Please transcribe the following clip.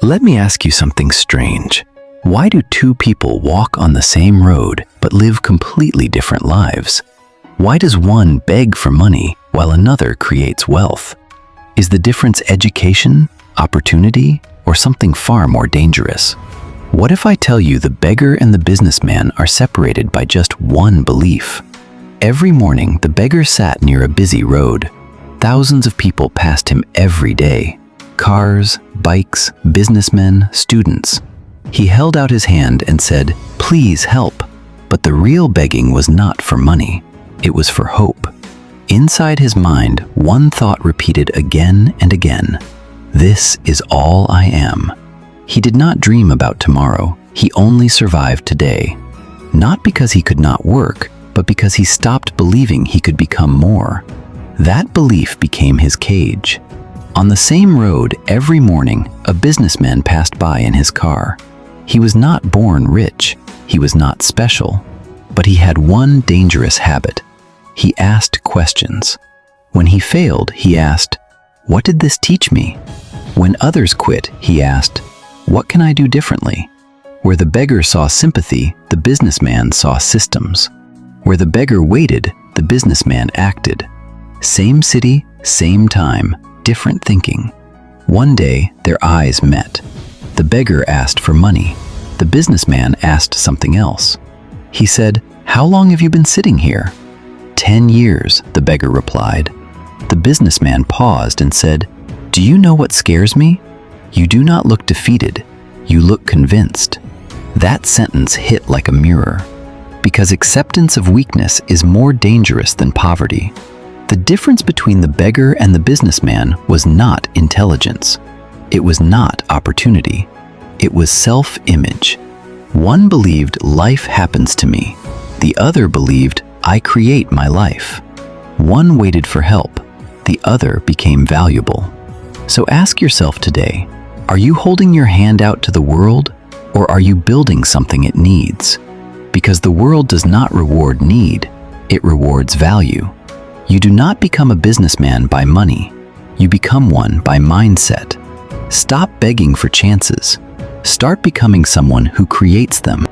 Let me ask you something strange. Why do two people walk on the same road but live completely different lives? Why does one beg for money while another creates wealth? Is the difference education, opportunity, or something far more dangerous? What if I tell you the beggar and the businessman are separated by just one belief? Every morning, the beggar sat near a busy road. Thousands of people passed him every day. Cars, bikes, businessmen, students. He held out his hand and said, "Please help." But the real begging was not for money. It was for hope. Inside his mind, one thought repeated again and again, "This is all I am." He did not dream about tomorrow. He only survived today. Not because he could not work, but because he stopped believing he could become more. That belief became his cage. On the same road, every morning, a businessman passed by in his car. He was not born rich. He was not special. But he had one dangerous habit. He asked questions. When he failed, he asked, "What did this teach me?" When others quit, he asked, "What can I do differently?" Where the beggar saw sympathy, the businessman saw systems. Where the beggar waited, the businessman acted. Same city, same time, different thinking. One day, their eyes met. The beggar asked for money. The businessman asked something else. He said, "How long have you been sitting here?" 10 years, the beggar replied. The businessman paused and said, "Do you know what scares me? You do not look defeated. You look convinced." That sentence hit like a mirror. Because acceptance of weakness is more dangerous than poverty. The difference between the beggar and the businessman was not intelligence. It was not opportunity. It was self-image. One believed life happens to me. The other believed I create my life. One waited for help. The other became valuable. So ask yourself today, are you holding your hand out to the world, or are you building something it needs? Because the world does not reward need, it rewards value. You do not become a businessman by money. You become one by mindset. Stop begging for chances. Start becoming someone who creates them.